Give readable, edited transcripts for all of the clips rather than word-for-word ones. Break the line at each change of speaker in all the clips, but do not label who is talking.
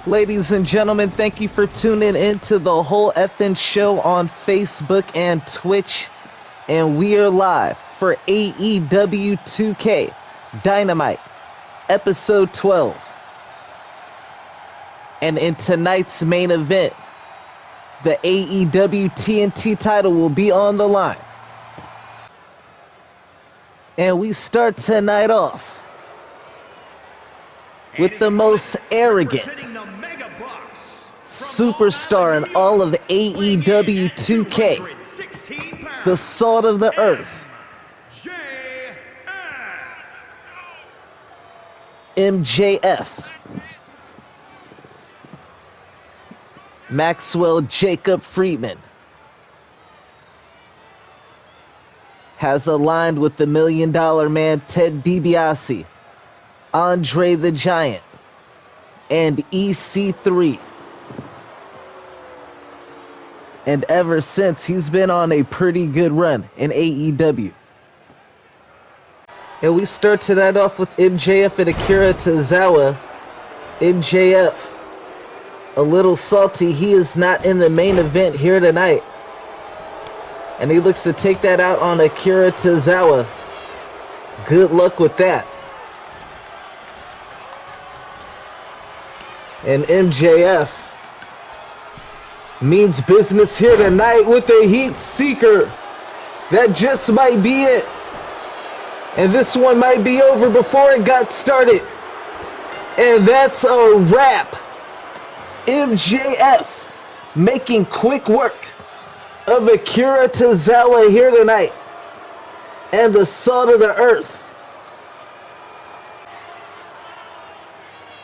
Ladies and gentlemen, thank you for tuning in to the whole FN show on Facebook and Twitch. And we are live for AEW 2K Dynamite, episode 12. And in tonight's main event, the AEW TNT title will be on the line. And we start tonight off with the most arrogant superstar in all of AEW 2K, the salt of the earth, MJF. Maxwell Jacob Friedman has aligned with the $1 Million Man Ted DiBiase, Andre the Giant, and EC3. And ever since, he's been on a pretty good run in AEW. And we start tonight off with MJF and Akira Tozawa. MJF, a little salty, he is not in the main event here tonight. And he looks to take that out on Akira Tozawa. Good luck with that. And MJF means business here tonight with the Heat Seeker. That just might be it. And this one might be over before it got started. And that's a wrap. MJF making quick work of Akira Tozawa here tonight. And the salt of the earth.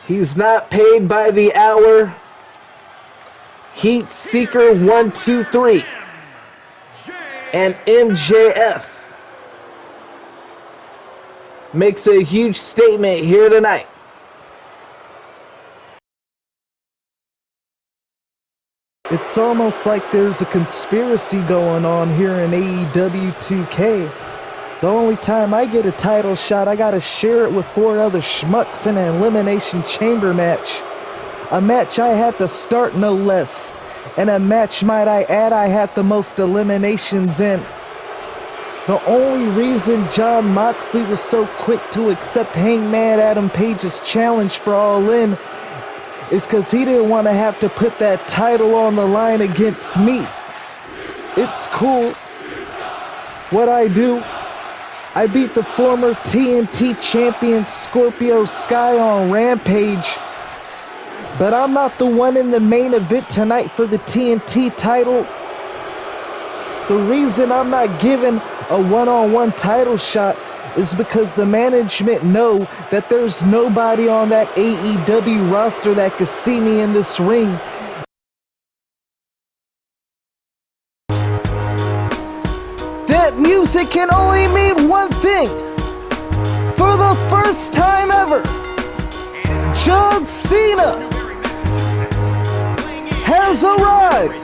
He's not paid by the hour. Heat Seeker 1, 2, 3. And MJF makes a huge statement here tonight. It's almost like there's a conspiracy going on here in AEW 2K. The only time I get a title shot, I gotta share it with 4 other schmucks in an Elimination Chamber match. A match I had to start, no less. And a match, might I add, I had the most eliminations in. The only reason Jon Moxley was so quick to accept Hangman Adam Page's challenge for All In is because he didn't want to have to put that title on the line against me. It's cool. What I do, I beat the former TNT champion Scorpio Sky on Rampage. But I'm not the one in the main event tonight for the TNT title. The reason I'm not given a one-on-one title shot is because the management know that there's nobody on that AEW roster that could see me in this ring. That music can only mean one thing. For the first time ever, John Cena has arrived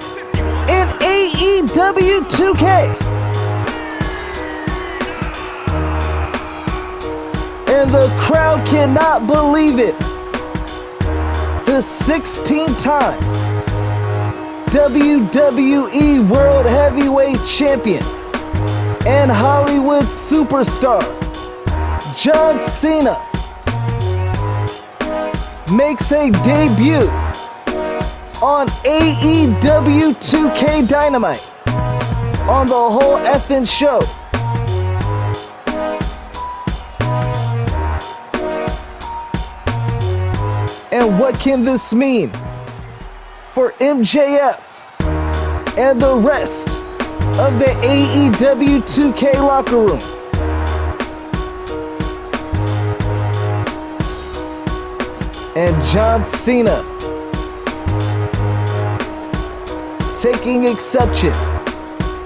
in AEW 2K. And the crowd cannot believe it. The 16-time WWE World Heavyweight Champion and Hollywood superstar John Cena makes a debut on AEW 2K Dynamite on the whole effing show. And what can this mean for MJF and the rest of the AEW 2K locker room? And John Cena taking exception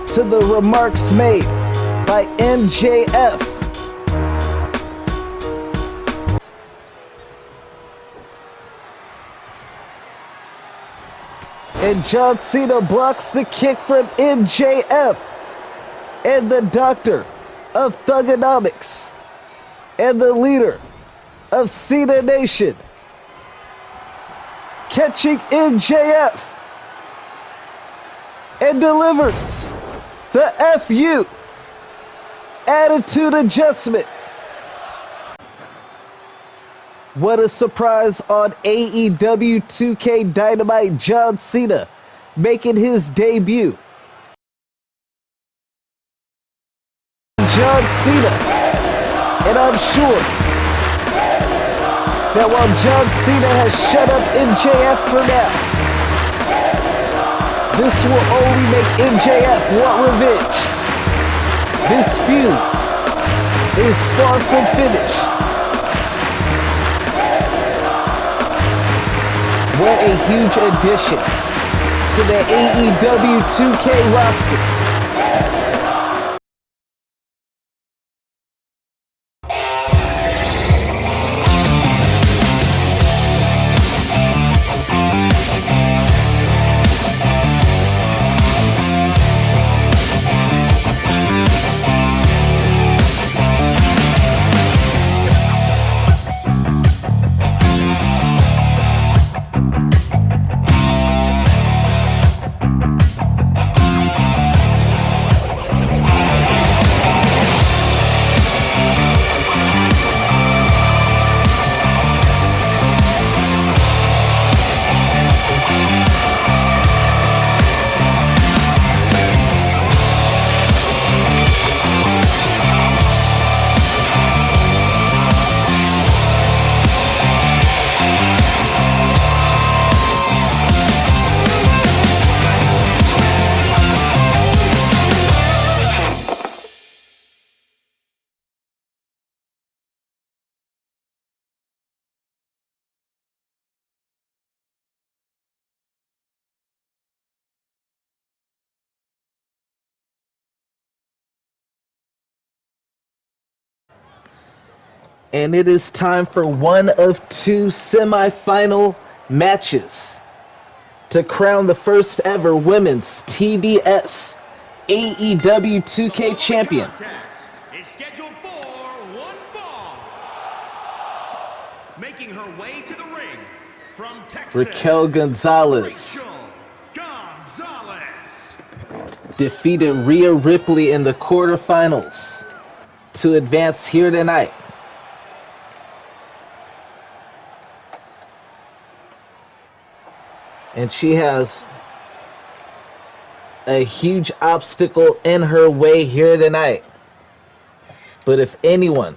to the remarks made by MJF. And John Cena blocks the kick from MJF. And the doctor of Thugonomics and the leader of Cena Nation catching MJF and delivers the FU attitude adjustment. What a surprise on AEW 2K Dynamite. John Cena making his debut. John Cena. And I'm sure that while John Cena has shut up MJF for now, this will only make MJF want revenge. This feud is far from finished. What a huge addition to the AEW 2K roster. And it is time for one of two semifinal matches to crown the first ever women's TBS AEW 2K champion.
Is scheduled for one fall. Making her way to the ring from Texas,
Raquel Gonzalez defeated Rhea Ripley in the quarterfinals to advance here tonight. And she has a huge obstacle in her way here tonight. But if anyone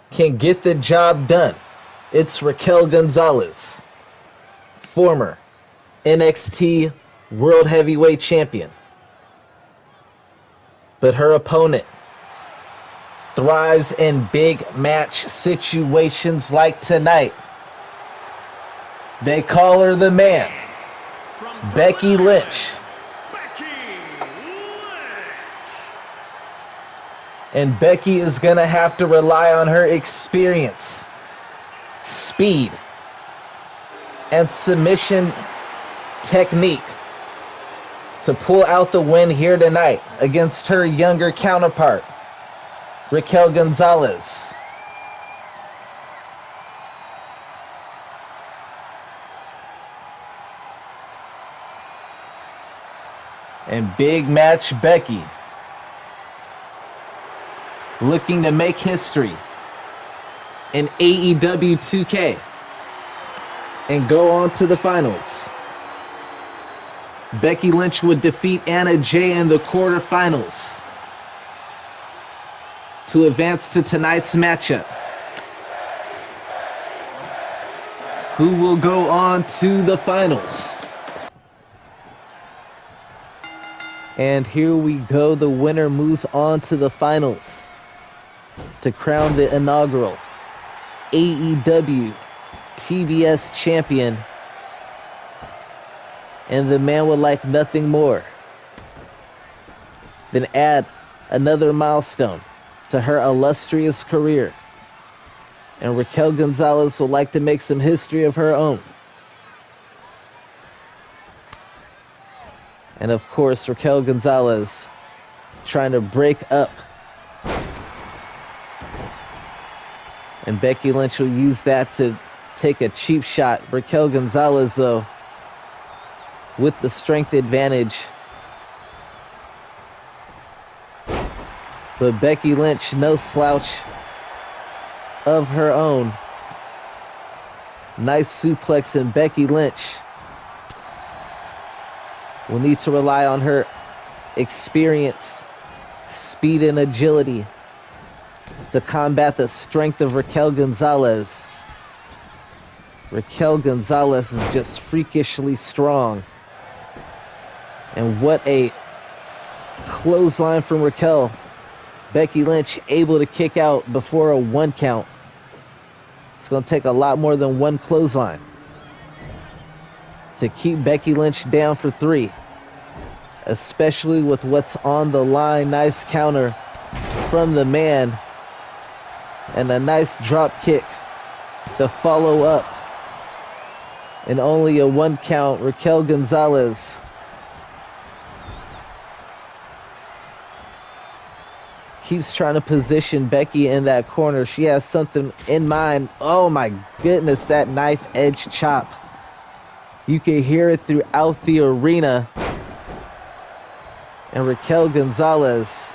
can get the job done, it's Raquel Gonzalez, former NXT World Heavyweight Champion. But her opponent thrives in big match situations like tonight. They call her the man, Becky Lynch. And Becky is going to have to rely on her experience, speed, and submission technique to pull out the win here tonight against her younger counterpart, Raquel Gonzalez. And big match Becky, looking to make history in AEW 2K and go on to the finals. Becky Lynch would defeat Anna Jay in the quarterfinals to advance to tonight's matchup. Who will go on to the finals? And here we go. The winner moves on to the finals to crown the inaugural AEW TBS champion. And the man would like nothing more than add another milestone to her illustrious career. And Raquel Gonzalez would like to make some history of her own. And of course, Raquel Gonzalez trying to break up. And Becky Lynch will use that to take a cheap shot. Raquel Gonzalez, though, with the strength advantage. But Becky Lynch, no slouch of her own. Nice suplex, and Becky Lynch will need to rely on her experience, speed, and agility to combat the strength of Raquel Gonzalez. Raquel Gonzalez is just freakishly strong. And what a clothesline from Raquel. Becky Lynch able to kick out before a 1 count. It's going to take a lot more than 1 clothesline to keep Becky Lynch down for 3. Especially with what's on the line. Nice counter from the man. And a nice drop kick to follow up. And only a 1 count. Raquel Gonzalez keeps trying to position Becky in that corner. She has something in mind. Oh my goodness, that knife edge chop. You can hear it throughout the arena. And Raquel Gonzalez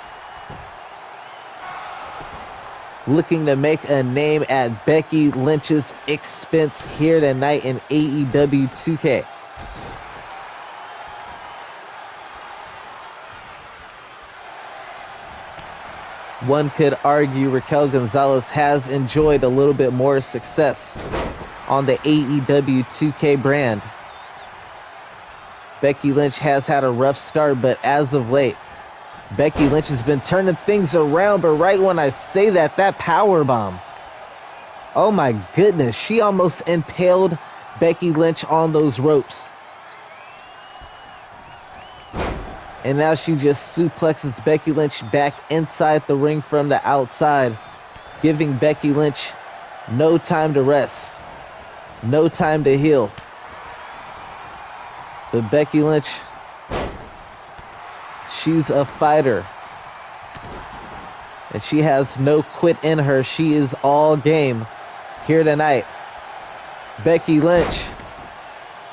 looking to make a name at Becky Lynch's expense here tonight in AEW 2K. One could argue Raquel Gonzalez has enjoyed a little bit more success on the AEW 2K brand. Becky Lynch has had a rough start, but as of late, Becky Lynch has been turning things around. But right when I say that, that powerbomb. Oh my goodness, she almost impaled Becky Lynch on those ropes. And now she just suplexes Becky Lynch back inside the ring from the outside, giving Becky Lynch no time to rest, no time to heal. But Becky Lynch, she's a fighter. And she has no quit in her. She is all game here tonight. Becky Lynch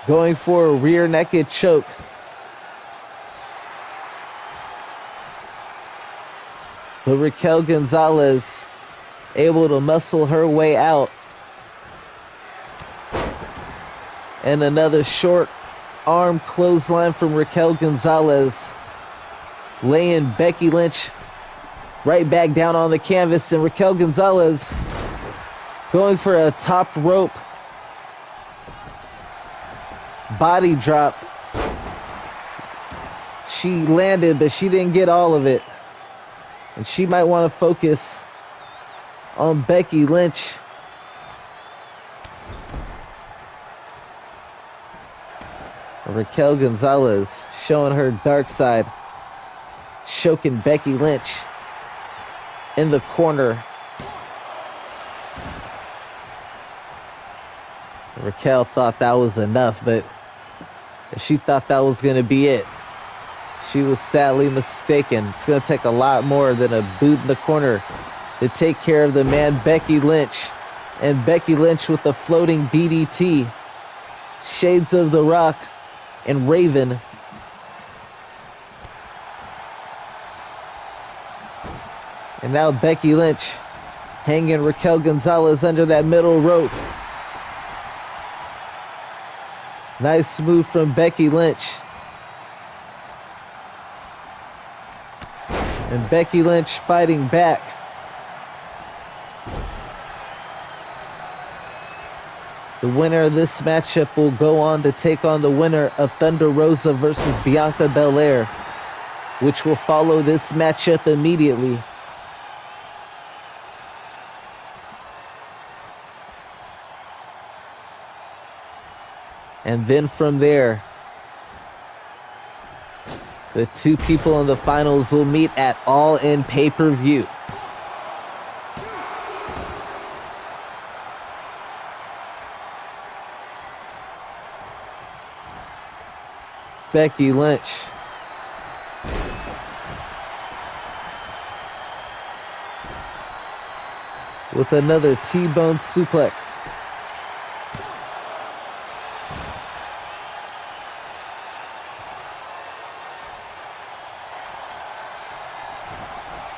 going for a rear naked choke. But Raquel Gonzalez able to muscle her way out. And another short arm clothesline from Raquel Gonzalez, laying Becky Lynch right back down on the canvas. And Raquel Gonzalez going for a top rope body drop. She landed, but she didn't get all of it. And she might want to focus on Becky Lynch. Raquel Gonzalez showing her dark side, choking Becky Lynch in the corner. Raquel thought that was enough, but she thought that was going to be it. She was sadly mistaken. It's going to take a lot more than a boot in the corner to take care of the man, Becky Lynch. And Becky Lynch with the floating DDT. Shades of The Rock and Raven. And now Becky Lynch hanging Raquel Gonzalez under that middle rope. Nice move from Becky Lynch. And Becky Lynch fighting back. The winner of this matchup will go on to take on the winner of Thunder Rosa versus Bianca Belair, which will follow this matchup immediately. And then from there, the two people in the finals will meet at All In pay-per-view. Becky Lynch with another T-bone suplex.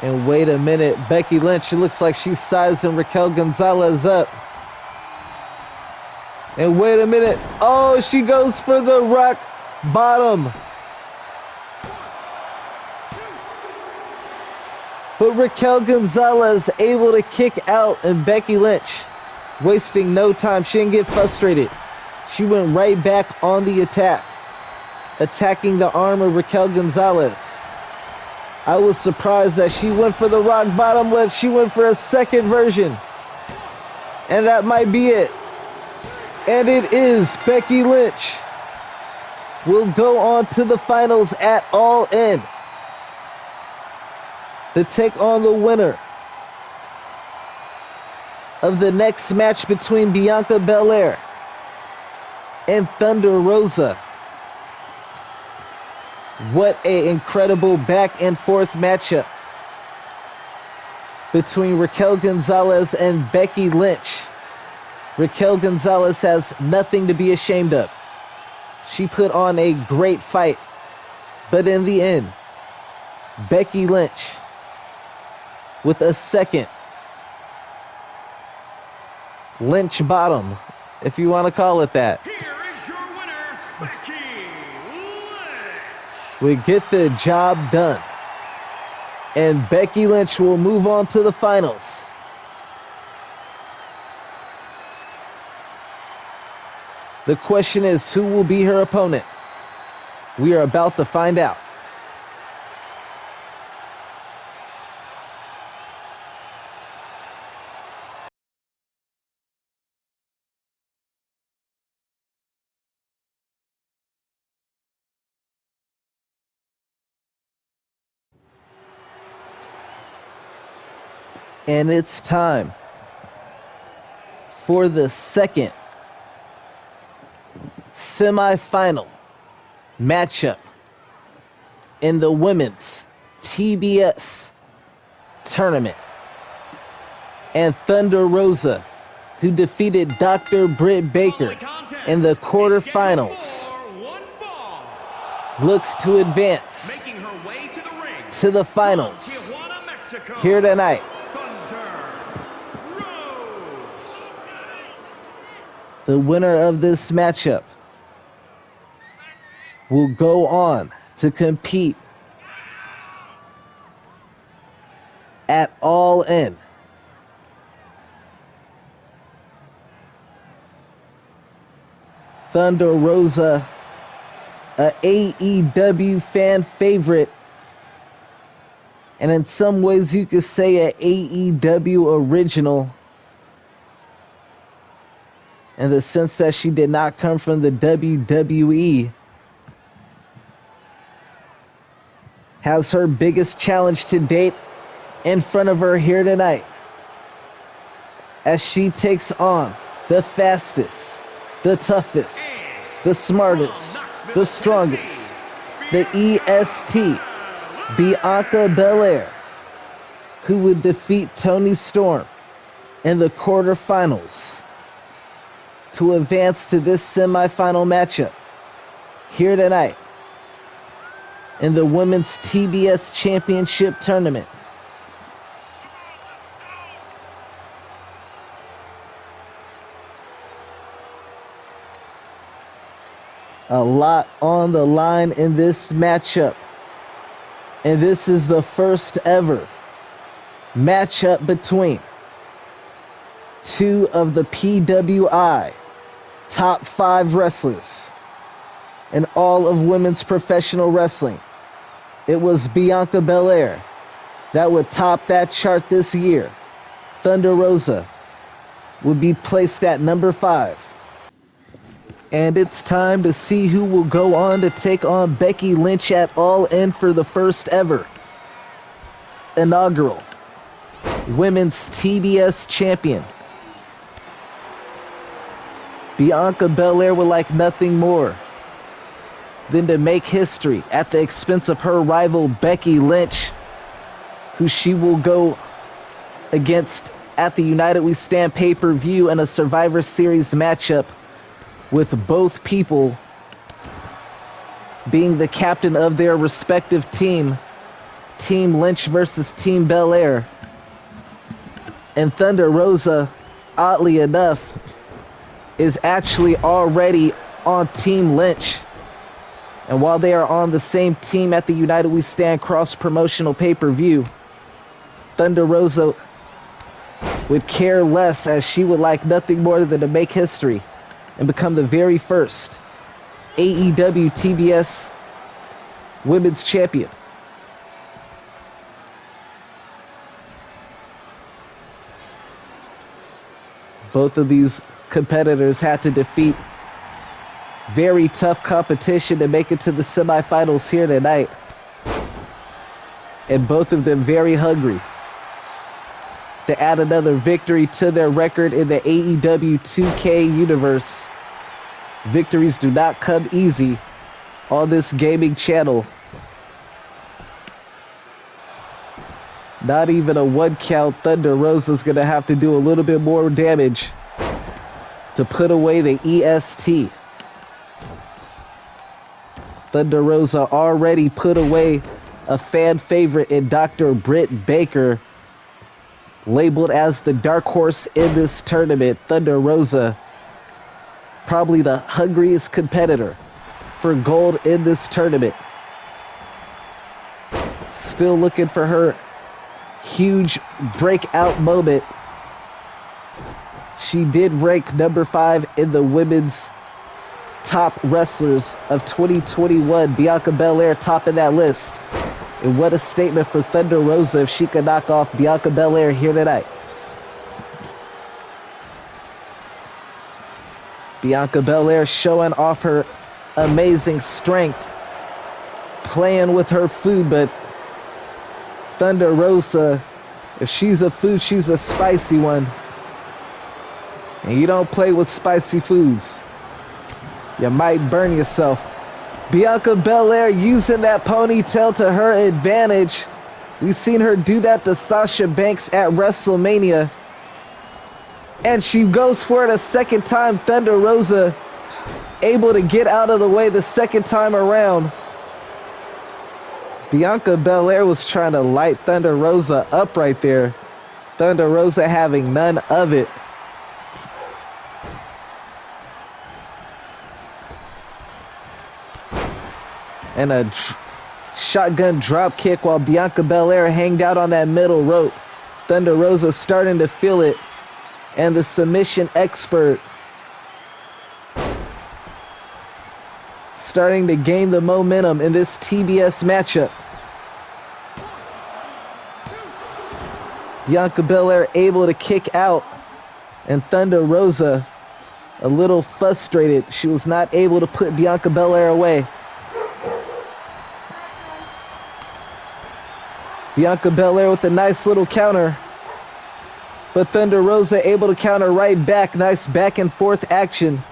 And wait a minute, Becky Lynch, it looks like she's sizing Raquel Gonzalez up. And wait a minute, oh, she goes for the rock bottom. But Raquel Gonzalez able to kick out, and Becky Lynch wasting no time. She didn't get frustrated. She went right back on the attack, attacking the arm of Raquel Gonzalez. I was surprised that she went for the rock bottom, but she went for a second version. And that might be it. And it is. Becky Lynch will go on to the finals at All In to take on the winner of the next match between Bianca Belair and Thunder Rosa. What an incredible back and forth matchup between Raquel Gonzalez and Becky Lynch. Raquel Gonzalez has nothing to be ashamed of. She put on a great fight, but in the end, Becky Lynch with a second Lynch bottom, if you want to call it that.
Here is your winner, Becky Lynch.
We get the job done. And Becky Lynch will move on to the finals. The question is, who will be her opponent? We are about to find out. And it's time for the second semifinal matchup in the women's TBS tournament. And Thunder Rosa, who defeated Dr. Britt Baker in the quarterfinals, looks to advance to the finals here tonight. The winner of this matchup will go on to compete at All In. Thunder Rosa, a AEW fan favorite, and in some ways you could say a AEW original, in the sense that she did not come from the WWE, has her biggest challenge to date in front of her here tonight as she takes on the fastest, the toughest, the smartest, the strongest, the EST, Bianca Belair, who would defeat Toni Storm in the quarterfinals to advance to this semifinal matchup here tonight in the Women's TBS Championship Tournament. A lot on the line in this matchup. And this is the first ever matchup between two of the PWI top 5 wrestlers in all of women's professional wrestling. It was Bianca Belair that would top that chart this year. Thunder Rosa would be placed at number 5. And it's time to see who will go on to take on Becky Lynch at All In for the first ever inaugural Women's TBS Champion. Bianca Belair would like nothing more than to make history at the expense of her rival Becky Lynch, who she will go against at the United We Stand pay-per-view in a Survivor Series matchup, with both people being the captain of their respective team Team Lynch versus Team Belair. And Thunder Rosa, oddly enough, is actually already on Team Lynch. And while they are on the same team at the United We Stand cross-promotional pay-per-view, Thunder Rosa would care less, as she would like nothing more than to make history and become the very first AEW TBS Women's Champion. Both of these competitors had to defeat very tough competition to make it to the semifinals here tonight. And both of them very hungry to add another victory to their record in the AEW 2K universe. Victories do not come easy on this gaming channel. Not even a one count. Thunder Rosa's gonna have to do a little bit more damage to put away the EST. Thunder Rosa already put away a fan favorite in Dr. Britt Baker, labeled as the dark horse in this tournament. Thunder Rosa, probably the hungriest competitor for gold in this tournament. Still looking for her huge breakout moment. She did rank number 5 in the women's top wrestlers of 2021. Bianca Belair topping that list. And what a statement for Thunder Rosa if she could knock off Bianca Belair here tonight. Bianca Belair showing off her amazing strength, playing with her food, but Thunder Rosa, if she's a food, she's a spicy one. And you don't play with spicy foods. You might burn yourself. Bianca Belair using that ponytail to her advantage. We've seen her do that to Sasha Banks at WrestleMania. And she goes for it a second time. Thunder Rosa able to get out of the way the second time around. Bianca Belair was trying to light Thunder Rosa up right there. Thunder Rosa having none of it. And a shotgun drop kick while Bianca Belair hanged out on that middle rope. Thunder Rosa starting to feel it. And the submission expert starting to gain the momentum in this TBS matchup. Bianca Belair able to kick out, and Thunder Rosa a little frustrated. She was not able to put Bianca Belair away. Bianca Belair with a nice little counter. But Thunder Rosa able to counter right back. Nice back and forth action.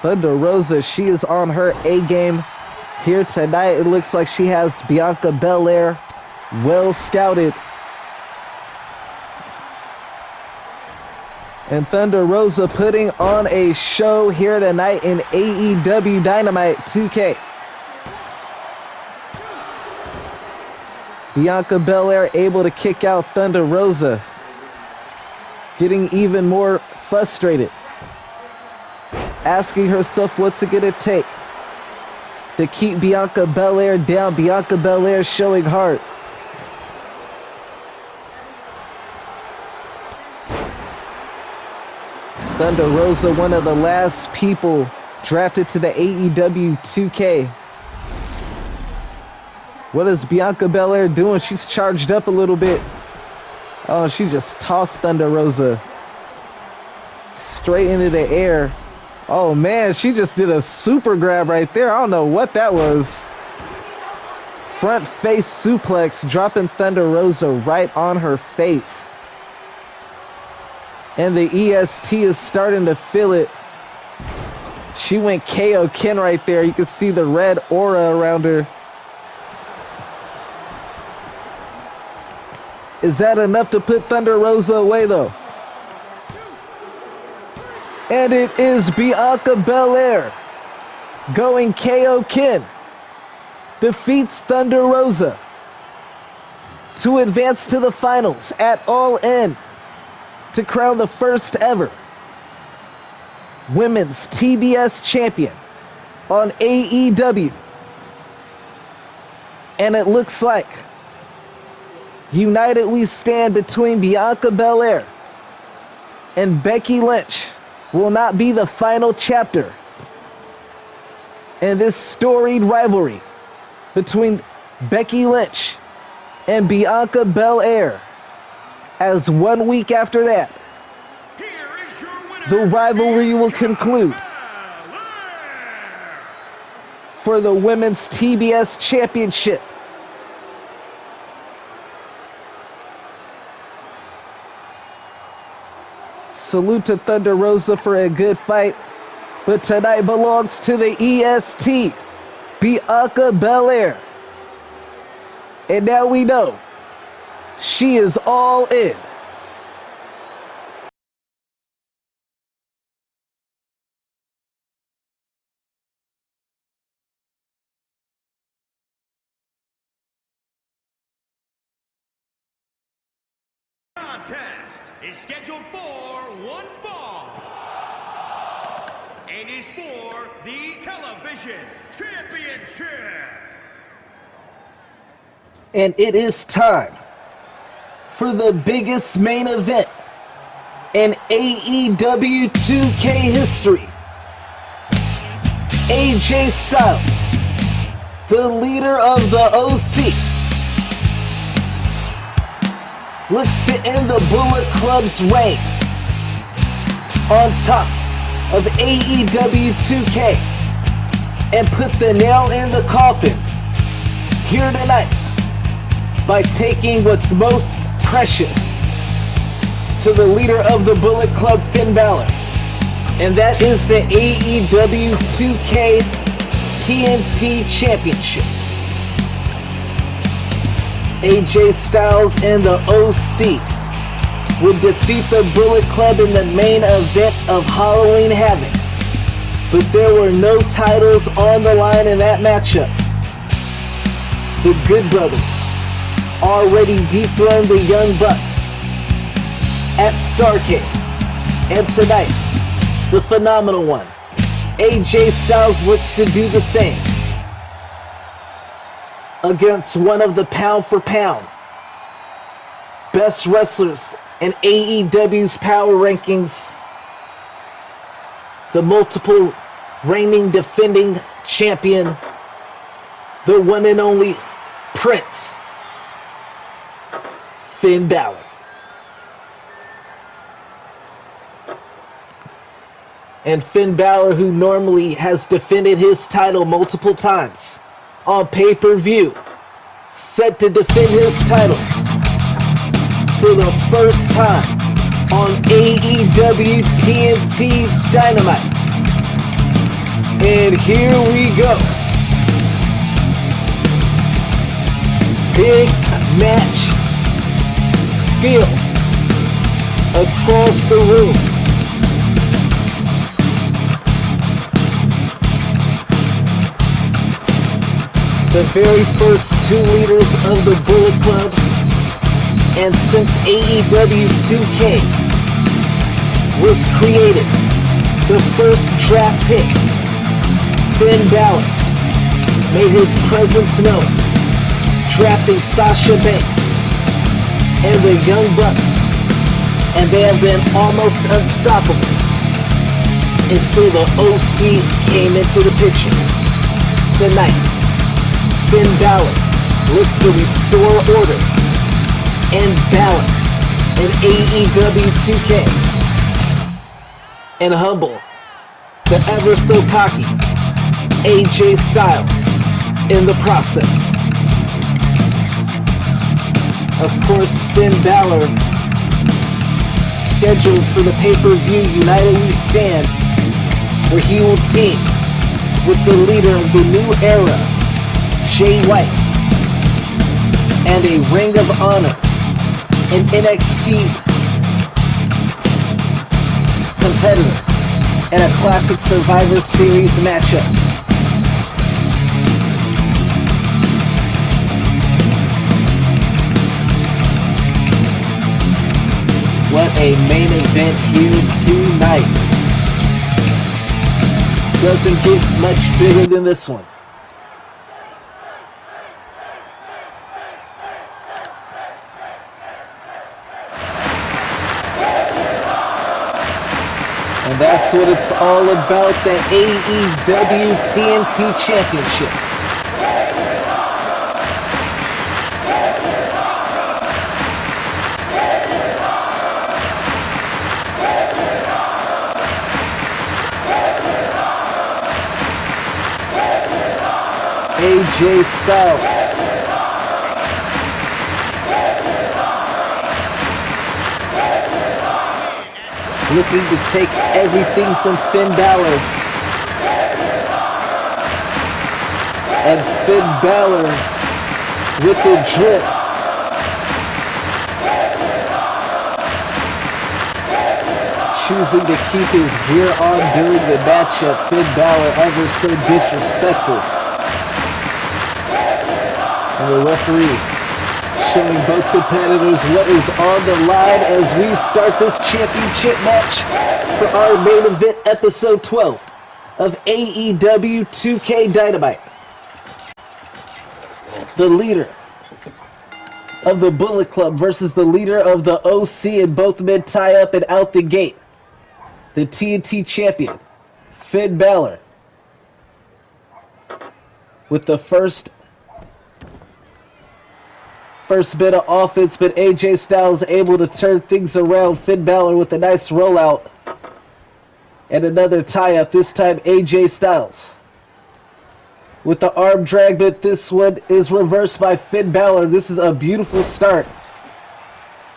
Thunder Rosa, she is on her A game here tonight. It looks like she has Bianca Belair well scouted. And Thunder Rosa putting on a show here tonight in AEW Dynamite 2K. Bianca Belair able to kick out Thunder Rosa, getting even more frustrated, asking herself what's it gonna take to keep Bianca Belair down. Bianca Belair showing heart. Thunder Rosa, one of the last people drafted to the AEW 2K. What is Bianca Belair doing? She's charged up a little bit. Oh, she just tossed Thunder Rosa straight into the air. Oh man, she just did a super grab right there. I don't know what that was. Front face suplex, dropping Thunder Rosa right on her face. And the EST is starting to feel it. She went KO Ken right there. You can see the red aura around her. Is that enough to put Thunder Rosa away though? And it is Bianca Belair going KO Kin, defeats Thunder Rosa to advance to the finals at All In to crown the first ever Women's TBS Champion on AEW. And it looks like united we stand between Bianca Belair and Becky Lynch will not be the final chapter in this storied rivalry between Becky Lynch and Bianca Belair, as 1 week after that, the rivalry will conclude for the Women's TBS Championship. Salute to Thunder Rosa for a good fight, but tonight belongs to the EST, Bianca Belair. And now we know she is all in.
Contest is scheduled for one fall and is for the television championship.
And it is time for the biggest main event in AEW 2K history. AJ Styles, the leader of the OC, looks to end the Bullet Club's reign on top of AEW 2K and put the nail in the coffin here tonight by taking what's most precious to the leader of the Bullet Club, Finn Balor, and that is the AEW 2K TNT Championship. AJ Styles and the OC would defeat the Bullet Club in the main event of Halloween Havoc, but there were no titles on the line in that matchup. The Good Brothers already dethroned the Young Bucks at Starrcade, and tonight, the Phenomenal One, AJ Styles, looks to do the same against one of the pound for pound best wrestlers in AEW's power rankings, the multiple reigning defending champion, the one and only Prince, Finn Balor. And Finn Balor, who normally has defended his title multiple times on pay-per-view, set to defend his title for the first time on AEW TNT Dynamite. And here we go. Big match feel across the room. The very first two leaders of the Bullet Club, and since AEW 2K was created, the first draft pick, Finn Balor, made his presence known, drafting Sasha Banks and the Young Bucks, and they have been almost unstoppable until the OC came into the picture. Tonight, Finn Balor looks to restore order and balance in AEW 2K and humble the ever so cocky AJ Styles in the process. Of course, Finn Balor, scheduled for the pay-per-view United We Stand, where he will team with the leader of the new era, Jay White, and a Ring of Honor and NXT competitor in a classic Survivor Series matchup. What a main event here tonight. Doesn't get much bigger than this one. And that's what it's all about, the AEW TNT Championship. AJ Styles looking to take everything from Finn Balor, and Finn Balor with the drip choosing to keep his gear on during the matchup. Finn Balor ever so disrespectful. And the referee showing both competitors what is on the line as we start this championship match for our main event episode 12 of AEW 2K Dynamite. The leader of the Bullet Club versus the leader of the OC, and both men tie up and out the gate. The TNT champion, Finn Balor, with the first bit of offense, but AJ Styles able to turn things around. Finn Balor with a nice rollout and another tie-up, this time AJ Styles with the arm drag, but this one is reversed by Finn Balor. This is a beautiful start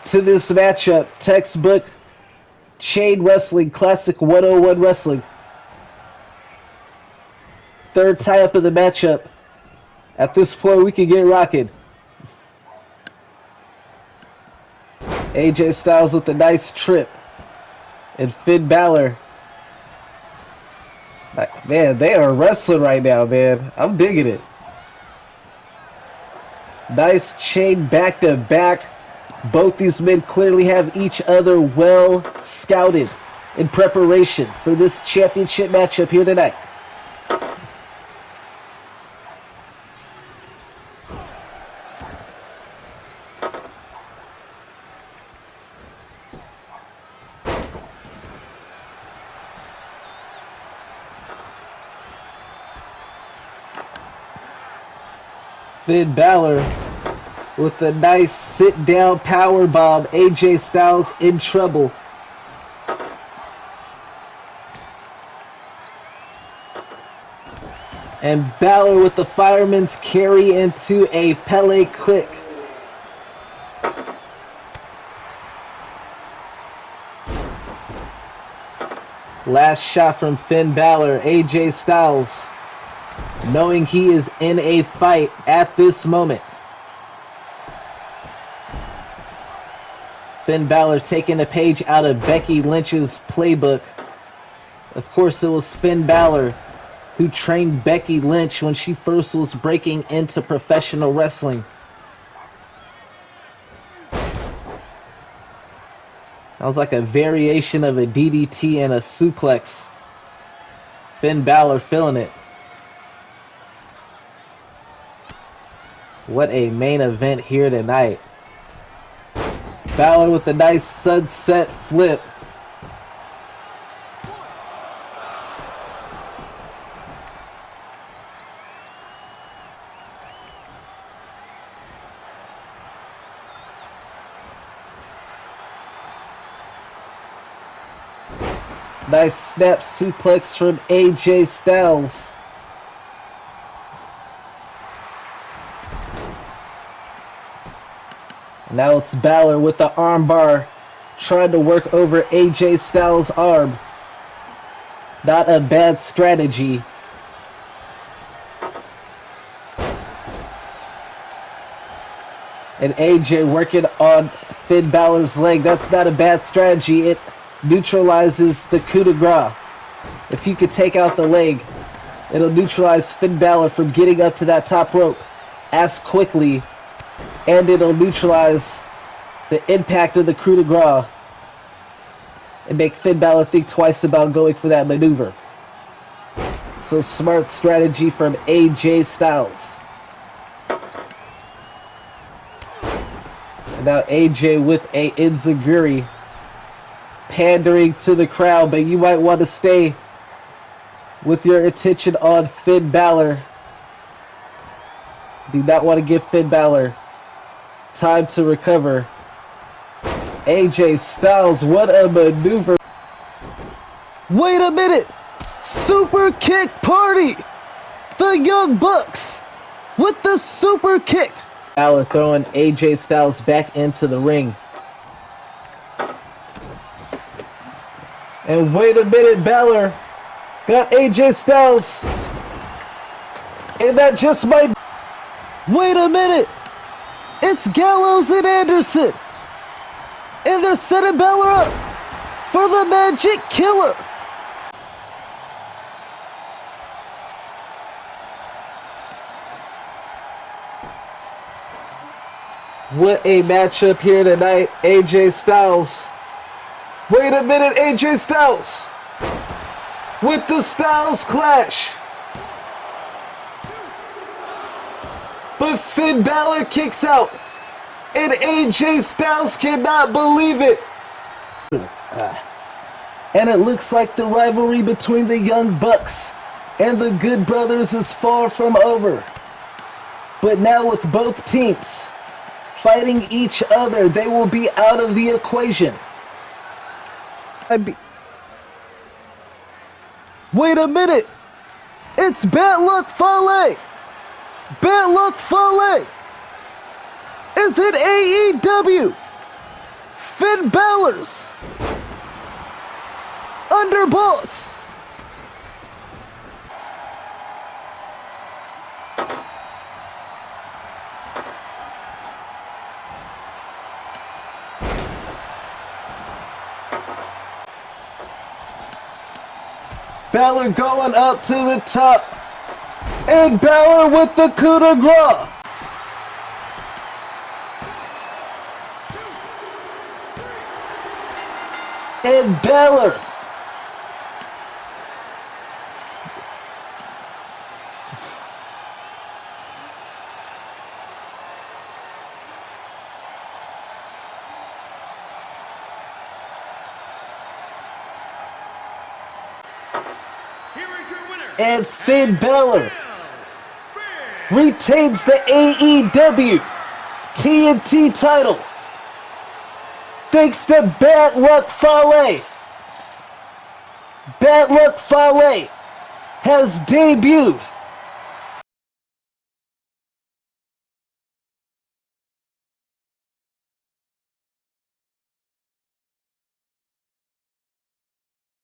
to this matchup. Textbook chain wrestling, classic 101 wrestling. Third tie-up of the matchup. At this point, we can get rocking. AJ Styles with a nice trip. And Finn Balor. Man, they are wrestling right now, man. I'm digging it. Nice chain back to back. Both these men clearly have each other well scouted in preparation for this championship matchup here tonight. Finn Balor with a nice sit-down power bomb. AJ Styles in trouble. And Balor with the fireman's carry into a Pele click. Last shot from Finn Balor. AJ Styles knowing he is in a fight at this moment. Finn Balor taking a page out of Becky Lynch's playbook. Of course, it was Finn Balor who trained Becky Lynch when she first was breaking into professional wrestling. That was like a variation of a DDT and a suplex. Finn Balor feeling it. What a main event here tonight. Balor with a nice sunset flip. Nice snap suplex from AJ Styles. Now it's Balor with the armbar, trying to work over AJ Styles' arm. Not a bad strategy. And AJ working on Finn Balor's leg. That's not a bad strategy. It neutralizes the coup de grace. If you could take out the leg, it'll neutralize Finn Balor from getting up to that top rope as quickly, and it'll neutralize the impact of the coup de grace and make Finn Balor think twice about going for that maneuver. So smart strategy from AJ Styles. And now AJ with a enziguri, pandering to the crowd, but you might want to stay with your attention on Finn Balor. Do not want to give Finn Balor time to recover. AJ Styles, what a maneuver. Wait a minute! Super kick party! The Young Bucks with the super kick. Balor throwing AJ Styles back into the ring. And wait a minute, Balor got AJ Styles. And that just might... Wait a minute! It's Gallows and Anderson! And they're setting Balor up for the Magic Killer! What a matchup here tonight, AJ Styles. Wait a minute, AJ Styles! With the Styles Clash! But Finn Balor kicks out, and AJ Styles cannot believe it. And it looks like the rivalry between the Young Bucks and the Good Brothers is far from over. But now with both teams fighting each other, they will be out of the equation. Wait a minute! It's Bad Luck Fale! Bad Luck Fale! Is it AEW? Finn Balor's underboss! Balor going up to the top. And Balor with the coup de grace. And Balor. And Finn Balor retains the AEW TNT title thanks to Bad Luck Fale. Bad Luck Fale has debuted